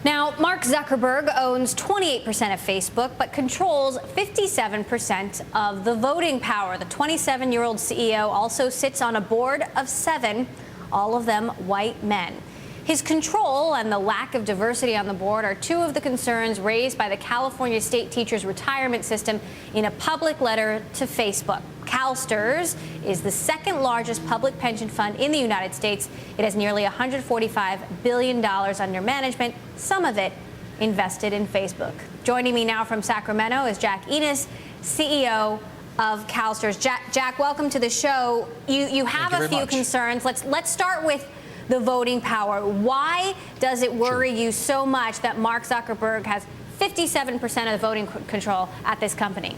Now, Mark Zuckerberg owns 28% of Facebook, but controls 57% of the voting power. The 27-year-old CEO also sits on a board of 7, all of them white men. His control and the lack of diversity on the board are two of the concerns raised by the California State Teachers Retirement System in a public letter to Facebook. Calstrs is the second largest public pension fund in the United States. It has nearly $145 billion under management, some of it invested in Facebook. Joining me now from Sacramento is Jack Ehnes, CEO of Calstrs. Jack, welcome to the show. You have a few concerns. Let's start with the voting power. Why does it worry you so much that Mark Zuckerberg has 57% of the voting control at this company?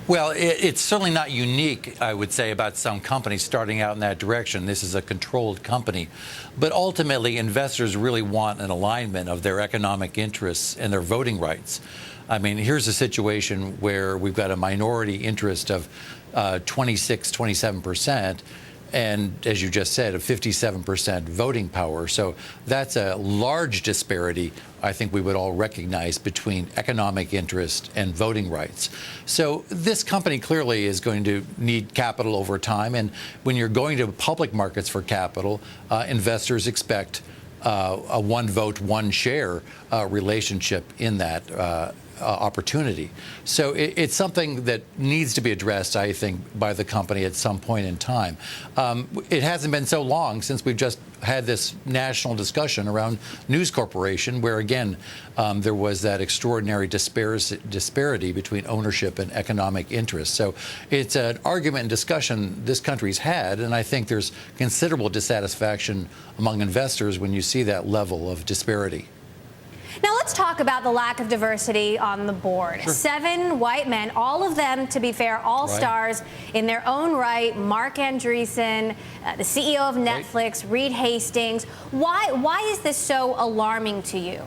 Well, it's certainly not unique, I would say, about some companies starting out in that direction. This is a controlled company. But ultimately, investors really want an alignment of their economic interests and their voting rights. I mean, here's a situation where we've got a minority interest of 27%. And as you just said, a 57% voting power. So that's a large disparity, I think we would all recognize, between economic interest and voting rights. So this company clearly is going to need capital over time. And when you're going to public markets for capital, investors expect a one vote, one share relationship in that opportunity. So it's something that needs to be addressed, I think, by the company at some point in time. It hasn't been so long since we've just had this national discussion around News Corporation, where, again, there was that extraordinary disparity between ownership and economic interest. So it's an argument and discussion this country's had, and I think there's considerable dissatisfaction among investors when you see that level of disparity. Now let's talk about the lack of diversity on the board. Sure. 7 white men, all of them, to be fair, all stars in their own right. Mark Andreessen, the CEO of Netflix, Reed Hastings. Why is this so alarming to you?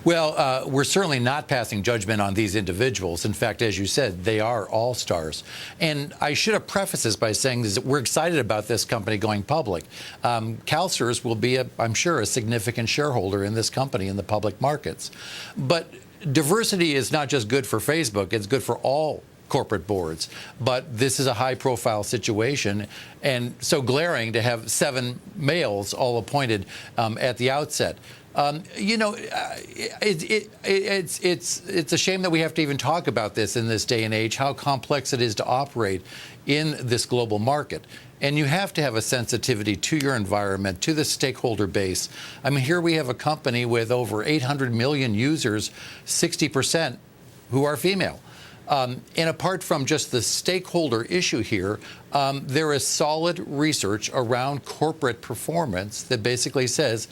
Well, we're certainly not passing judgment on these individuals. In fact, as you said, they are all stars. And I should have prefaced this by saying that we're excited about this company going public. Calstrs will be, I'm sure, a significant shareholder in this company in the public markets. But diversity is not just good for Facebook. It's good for all corporate boards. But this is a high-profile situation, and so glaring to have 7 males all appointed at the outset. You know, it's a shame that we have to even talk about this in this day and age, how complex it is to operate in this global market. And you have to have a sensitivity to your environment, to the stakeholder base. I mean, here we have a company with over 800 million users, 60% who are female. And apart from just the stakeholder issue here, there is solid research around corporate performance that basically says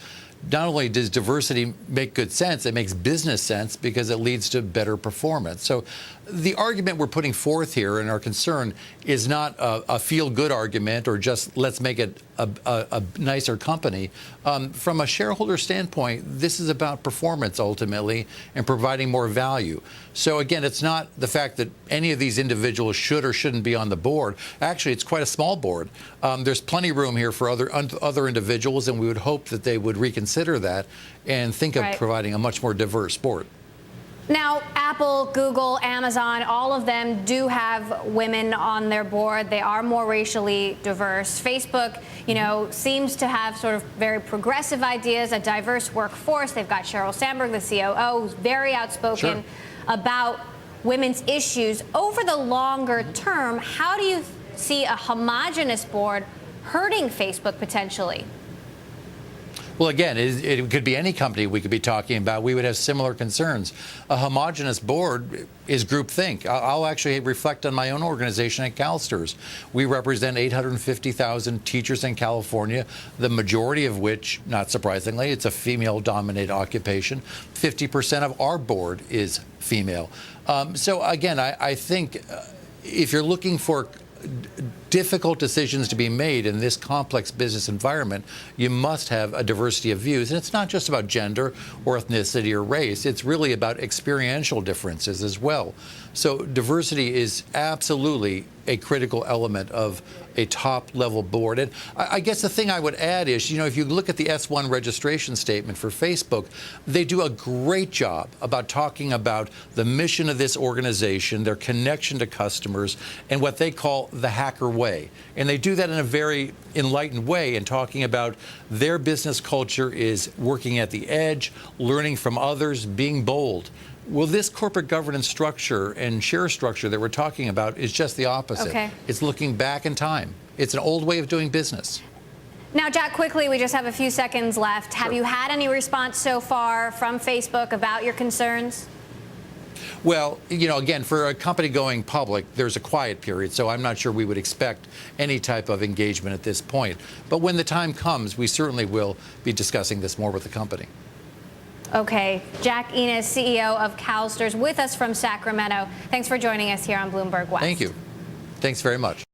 not only does diversity make good sense, it makes business sense because it leads to better performance. So the argument we're putting forth here and our concern is not a feel-good argument or just let's make it a nicer company. From a shareholder standpoint, this is about performance ultimately and providing more value. So again, it's not the fact that any of these individuals should or shouldn't be on the board. Actually, it's quite a small board. There's plenty of room here for other individuals, and we would hope that they would reconsider that and think of providing a much more diverse board. Now, Apple, Google, Amazon, all of them do have women on their board. They are more racially diverse. Facebook, you know, seems to have sort of very progressive ideas, a diverse workforce. They've got Sheryl Sandberg, the COO, who's very outspoken about women's issues. Over the longer term, how do you see a homogeneous board hurting Facebook potentially? Well, again, it could be any company we could be talking about. We would have similar concerns. A homogeneous board is groupthink. I'll actually reflect on my own organization at Calstrs. We represent 850,000 teachers in California, the majority of which, not surprisingly, it's a female-dominated occupation. 50% of our board is female. So, again, I think if you're looking for difficult decisions to be made in this complex business environment, you must have a diversity of views. And it's not just about gender or ethnicity or race. It's really about experiential differences as well. So diversity is absolutely a critical element of a top-level board. And I guess the thing I would add is, you know, if you look at the S1 registration statement for Facebook, they do a great job about talking about the mission of this organization, their connection to customers, and what they call the hacker way. And they do that in a very enlightened way in talking about their business culture is working at the edge, learning from others, being bold. Well, this corporate governance structure and share structure that we're talking about is just the opposite. Okay. It's looking back in time. It's an old way of doing business. Now, Jack, quickly, we just have a few seconds left. Have you had any response so far from Facebook about your concerns? Well, you know, again, for a company going public, there's a quiet period, so I'm not sure we would expect any type of engagement at this point. But when the time comes, we certainly will be discussing this more with the company. Okay. Jack Ehnes, CEO of Calstrs, with us from Sacramento. Thanks for joining us here on Bloomberg West. Thank you. Thanks very much.